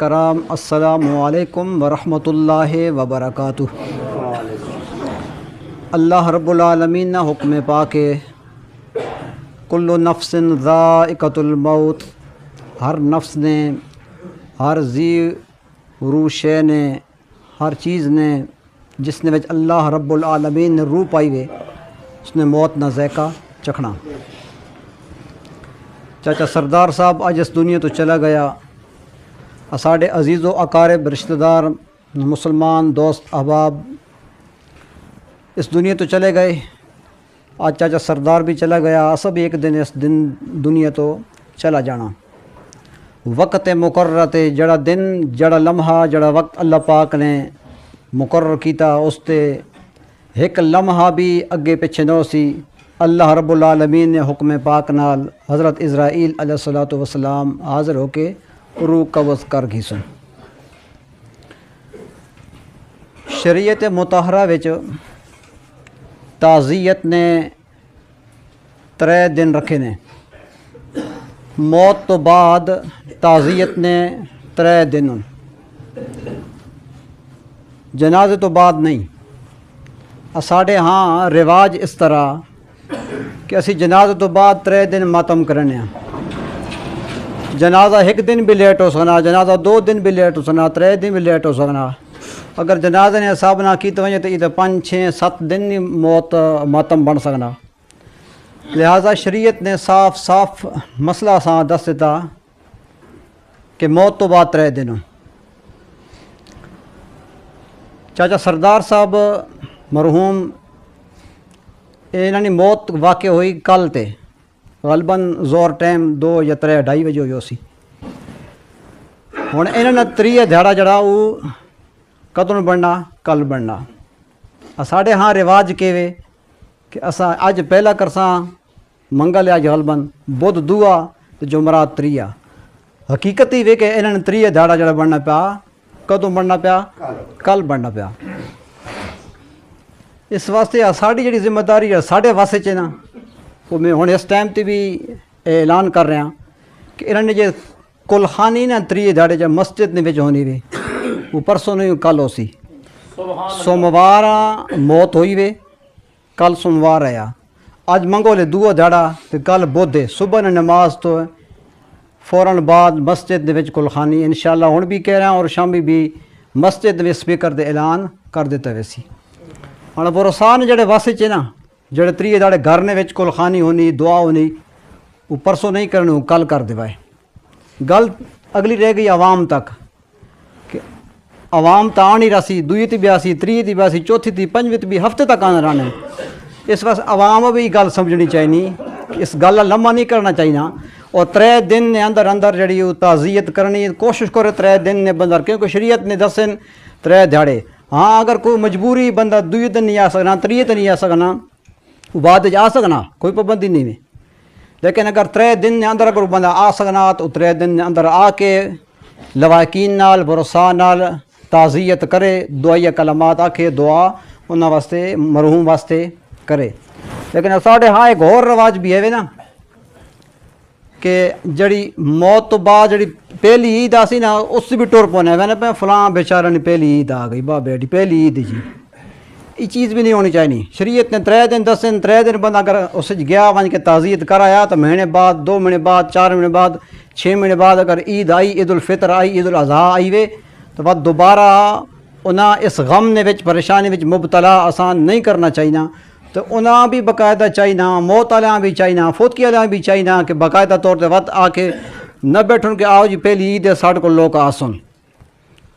کرام السلام علیکم ورحمۃ اللہ وبرکاتہ۔ اللہ رب العالمین نہ حکم پاک کل نفس ذائقۃ الموت، ہر نفس نے، ہر ذی روح شے نے، ہر چیز نے جس نے وچ اللہ رب العالمین نے روح پائی وے اس نے موت نہ ذائقہ چکھنا۔ چاچا سردار صاحب اج اس دنیا تو چلا گیا، ساڈے عزیز و اقارب رشتہ دار مسلمان دوست احباب اس دنیا تو چلے گئے۔ آج چاچا سردار بھی چلا گیا، سب ایک دن اس دنیا تو چلا جانا۔ وقت مقرر تے جڑا دن، جڑا لمحہ، جڑا وقت اللہ پاک نے مقرر کیتا اس تے ایک لمحہ بھی اگے پیچھے نہ سی۔ اللہ رب العالمین نے حکم پاک نال حضرت اسرائیل علیہ الصلوۃ والسلام حاضر ہو کے روح قبض کر گئی سن۔ شریعت مطہرہ وچ تعزیت نے 3 دن رکھے نے، موت تو بعد تعزیت نے 3 دن، جنازے تو بعد نہیں۔ ساڈے ہاں رواج اس طرح کہ اسی جنازے تو بعد 3 دن ماتم کرنے ہیں۔ جنازہ 1 دن بھی لیٹ ہو سکنا، جنازہ 2 دن بھی لیٹ ہو سکنا، 3 دن بھی لیٹ ہو سکنا۔ اگر جنازے نے حساب نہ کی تو وجہ تو یہ 5 6 7 دن ہی موت ماتم بن سکنا۔ لہٰذا شریعت نے صاف مسئلہ سا دس دیتا کہ موت تو بعد 3 دن۔ چاچا سردار صاحب مرحوم انہوں نے موت واقع ہوئی کل تے غالباً زور ٹائم 2 یا 3 2:30 بجے ہوئی سی۔ ہوں انہوں نے 3 دھیاڑا جڑا وہ کدوں بننا، کل بننا۔ ساڈے ہاں رواج کیوے کہ اساں اج پہلا کرساں، منگل اج غالباً، بدھ دعا تے جمعرات 3۔ حقیقت ہی وے کہ انہوں نے 3 دھیاڑا جڑا بننا پیا، کدوں بننا پیا، کل بننا پیا۔ اس واسطے ساڈی جڑی ذمہ داری ہے ساڈے واسطے چ نا، وہ میں ہوں اس ٹائم تے بھی اعلان کر رہا کہ انہوں نے جے کلخانی نا 3 دھاڑے جا مسجد نے وچ ہونی وے، وہ پرسوں نہیں کل ہو سی۔ سوموار موت ہوئی وے، کل سوموار آیا، اج منگو لے 2 دھاڑا تے کل بدھ ہے۔ صبح نے نماز تو فوراً بعد مسجد دے وچ کلخانی انشاءاللہ ہن بھی کہہ رہا اور شامی بھی مسجد میں سپیکر دے اعلان کر دیتا ویسی۔ ہن بروسان جڑے واسطے چ نا، جڑے 3 دھاڑے گھر نے وچ کلخانی ہونی، دعا ہونی، وہ پرسوں نہیں کرنے، وہ کل کر دیوائے۔ گل اگلی رہ گئی عوام تک کہ عوام تا آنی رسی، 2 تی بھی آسی، 3 تی بھی آسی، 4 تی 5 تی بھی ہفتے تک آنا رہنا۔ اس واسطے عوام بھی گل سمجھنی چاہیے، اس گل لمحہ نہیں کرنا چاہیے، اور 3 دن نے اندر اندر جڑی وہ تعزیت کرنی کوشش کرے 3 دن نے بندر، کیونکہ شریعت نے دسن 3 دھاڑے۔ ہاں اگر کوئی مجبوری بندہ 2 دن نہیں آ سکنا، 3 دن نہیں آ سکنا، وہ بعد آ سکنا، کوئی پابندی نہیں ہے۔ لیکن اگر 3 دن نے اندر اگر بندہ آ سکنا تو 3 دن نے اندر آ کے لواحقین نال بھروسہ نال تعزیت کرے، دعائیہ کلمات آکھے، دعا انہاں واسطے مرحوم واسطے کرے۔ لیکن ساڈے ہاں ایک اور رواج بھی ہے نا کہ جڑی موت تو بعد جڑی پہلی عید آسی نا اس بھی ٹر پونے میں نے فلاں بیچارہ نے پہلی عید آ گئی، با بیٹی پہلی عید جی، یہ چیز بھی نہیں ہونی چاہیے۔ شریعت نے 3 دن دسن، 3 دن بندہ اگر اس گیا ون کے تعزیت کرایا تو مہینے بعد، 2 مہینے بعد، 4 مہینے بعد، 6 مہینے بعد اگر عید آئی، عید الفطر آئی، عید الاضحیٰ آئی وے تو بعد دوبارہ انہاں اس غم نے وچ پریشانی وچ مبتلا آسان نہیں کرنا چاہیے۔ تو انہاں بھی باقاعدہ چاہیے، موت والیاں بھی چاہیے، فوتگی والیاں بھی چاہیے کہ باقاعدہ طور تے وقت آ کے نہ بیٹھن کہ آؤ جی پہلی عید ہے ساڈے کو لوگ آسن۔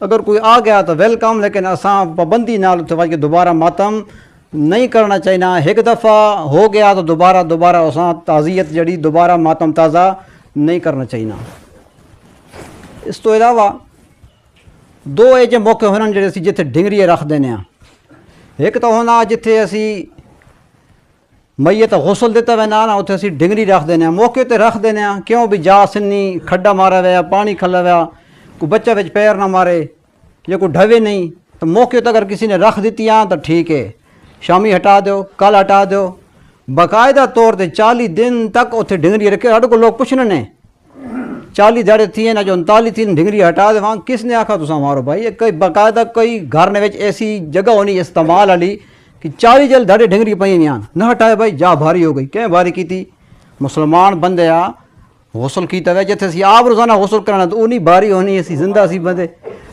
اگر کوئی آ گیا تو ویلکم، لیکن اساں پابندی نال اتنے کہ دوبارہ ماتم نہیں کرنا چاہیے۔ 1 دفعہ ہو گیا تو دوبارہ اساں تعزیت جڑی دوبارہ ماتم تازہ نہیں کرنا چاہیے۔ اس تو علاوہ 2 ایجے موقع ہونے جڑے اسی جتھے ڈنگری رکھ دینے ہیں۔ ایک تو ہونا جتھے اسی میت غسل دیتا ہوئے نا اتنے اسی ڈنگری رکھ دینے ہیں، موقع تے رکھ دینے ہیں، کیوں بھی جا سنی کھڈا مارا ہوا، پانی کھلا ہوا، کوئی بچہ وچ پیر نہ مارے یا کوئی ڈھوے نہیں، تو موقع تے اگر کسی نے رکھ دیتی ہیں تو ٹھیک ہے، شامی ہٹا دیو، کل ہٹا دیو۔ باقاعدہ طور تے 40 دن تک اتنے ڈنگری رکھے۔ ساڈے کو لوگ پوچھنے نے 40 دھیاڑے تھی نا جو 39 تھی ڈھنگری ہٹا دے وہاں کس نے آکھا تساں مارو بھائی یہ کوئی باقاعدہ کوئی گھر نے ایسی جگہ ہونی استعمال والی کہ 40 جل دھاڑے ڈھنگری پئی نہیں نہ ہٹائے بھائی جا بھاری ہو گئی کہیں بھاری کی تھی مسلمان بندے آ غسل کیتا ہے جتھے سی آپ روزانہ غسل کرنا تو انہیں بھاری ہونی اسی زندہ سی بندے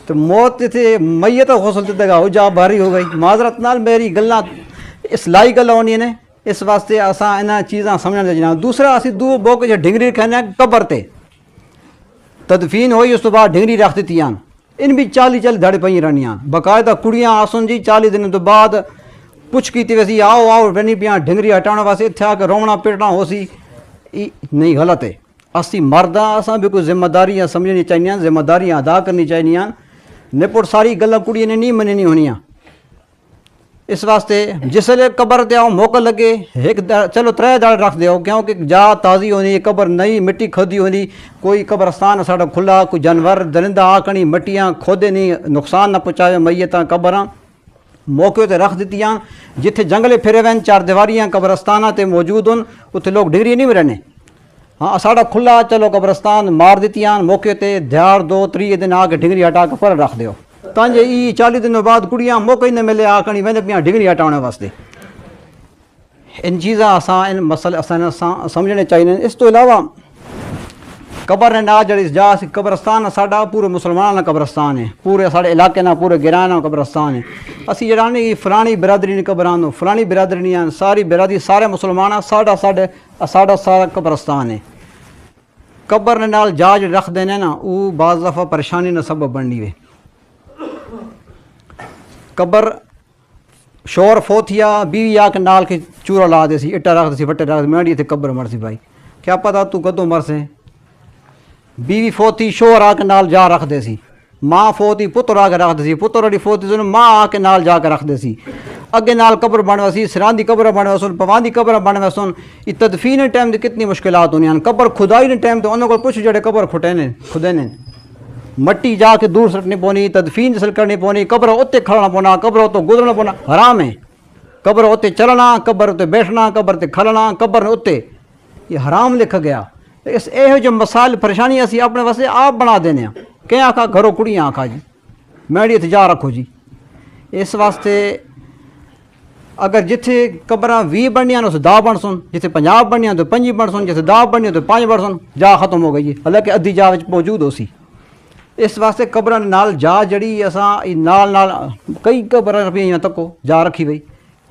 تو موت تھے میت غسل دیتے گا وہ جا بھاری ہو گئی معذرت نال میری گلاں اصلاحی گلاں ہونی نے اس واسطے اساں انہاں چیزاں سمجھنا چاہیے دوسرا اسی دو بوک جو ڈھنگری کھانے قبر تے تدفین ہوئی اس تو بعد ڈھنگری رکھ دیتی ان بھی 40 دھڑ پہ رہنی باقاعدہ کڑیاں آسن جی 40 دن تو بعد پوچھ کی ویسی آؤ آؤ رہنی پیا ڈھنگری ہٹانے واسطے اتنے آ کے رونا پیٹنا ہو سی نہیں غلط ہے اسی مرد ہاں اساں بھی کوئی ذمہ داریاں سمجھنی چاہیے ذمہ داریاں ادا کرنی چاہیے نپٹ ساری گلاں کڑیاں نے نہیں مننی ہونیاں اس واسطے جس ویلے قبر تے آؤ موقع لگے ایک چلو 3 دھڑ رکھ دیو کیونکہ جا تازی ہونی قبر نئی مٹی کھودی ہونی کوئی قبرستان ساڈا کھلا کوئی جانور درندہ آکھنی مٹیاں کھودے نہیں نقصان نہ پہنچاوے میتاں قبراں موقع تے رکھ دیتیاں جتھے جنگلے پھرے وین 4 دیواریاں قبرستاناں تے موجود ہن اتھے لوگ ڈگری نہیں رہنے ہاں ساڈا کھلا چلو قبرستان مار دیتیاں موقع تے دیار 2-3 دن آ کے ڈگری ہٹا کے پر رکھ دیو تانجے ای 40 دن بعد کڑیاں موقع ہی نہ ملے آکھنی ویندے پیاں ڈگری ہٹانے واسطے ان چیزاں اساں ان مسئلے اساں سمجھنے چاہیے اس تو علاوہ قبر نے نہ جڑی جا سی قبرستان ساڈا پورے مسلماناں دا قبرستان ہے پورے ساڈے علاقے نہ پورے گراں قبرستان ہے اسی جڑا نہیں فلانی برادری نے قبراں نو فلانی برادری نہیں ساری برادری سارے مسلمان ساڈا سارا قبرستان ہے قبر نے نال جا جڑ رکھ دینے نا او بعض دفعہ پریشانی نہ سبب بننی وے قبر شور فوتیا بیوی آ کے نال کے چورا لا دے سی اٹا رکھ دے سی وٹے رکھ دے میڈی تے قبر مر سی بھائی کیا پتہ تو کدوں مر سے بیوی فوتی شور آ کے نال جا رکھ دے سی ماں فوتی پتر آ کے رکھ دے سی پتر اڑی فوتی سن ماں آ کے نال جا کے رکھ دے سی اگے نال قبر بنوا سی سران دی قبر بنوا سن پوان دی قبر بنوا سن یہ تدفین ٹائم تے کتنی مشکلات ہونی قبر کھدائی نے ٹائم تے انہاں کول پوچھ جڑے قبر کھدے نے مٹی جا کے دور سٹنی پونی تدفین جسل کرنی پونی قبر اتنے کھڑنا پونا قبر تو گزرنا پونا حرام ہے قبر اتنے چلنا قبر تے بیٹھنا قبر تے کھلنا قبر اتنے یہ حرام لکھا گیا اس یہ جو مسائل پریشانی اسی اپنے واسطے آپ بنا دینے کہ آکھا گھروں کڑیاں آکھا جی میڑی تے جا رکھو جی اس واسطے اگر جتھے قبراں 20 بننیاں اس 10 بن سن جتھے 50 بننیاں تو 5 بن سن جتھے 10 بننیاں تو 5 بن سن جا ختم ہو گئی ہے حالانکہ ادھی جا وچ موجود ہو سی اس واسطے قبراں نال جا جڑی اساں نال کئی قبراں پیاں تکو جا رکھی وئی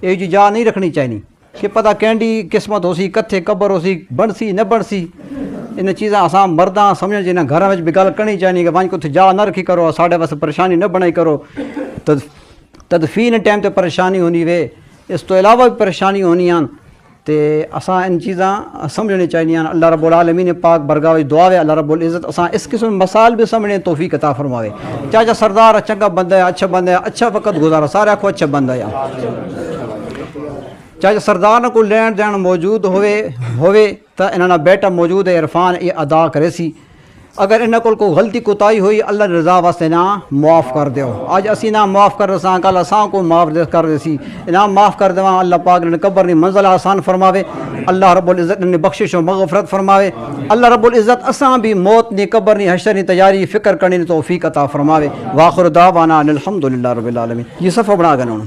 یہ جی جا نہیں رکھنی چاہیے کہ پتہ کینڈی قسمت ہو سی کتھے قبر ہو سی بن سی نہ بن سی ان چیزاں اساں مرداں سمجھنا چاہیے گھراں وچ بھی گل کرنی چاہیے کہ وانج کو جا نہ رکھی کرو ساڈے واسطے پریشانی نہ بنائی کرو تدفین ٹائم تے پریشانی ہونی وے اس تو علاوہ بھی پریشانی ہونی تے اساں ان چیزاں سمجھنی چاہیے اللہ رب العالمین پاک برگاہ وچ دعا ہے اللہ رب العزت اساں اس قسم مسائل بھی سمجھنے توفیق عطا فرماوے چاچا سردار چنگا بندہ ہے اچھا وقت گزارا سارے آکھو اچھا بندہ ہے چاچا سردار کو لین دین موجود ہوئے تو انہاں بیٹا موجود ہے عرفان یہ ادا کرے سی اگر انہاں کول کوئی غلطی کوتاہی ہوئی اللہ رضا واسطے نہ معاف کر دیو اج اسی نہ معاف کر رساں کل اساں کو معاف کر دے سی انہاں معاف کر دیواں اللہ پاک نے قبر دی منزل آسان فرماوے اللہ رب العزت نے بخشش و مغفرت فرماوے اللہ رب العزت اساں بھی موت نی قبر نی حشر نی تیاری فکر کرنے نی توفیق عطا فرماوے واخر دعوانا الحمدللہ رب العالمین یہ صفحہ بنا گنا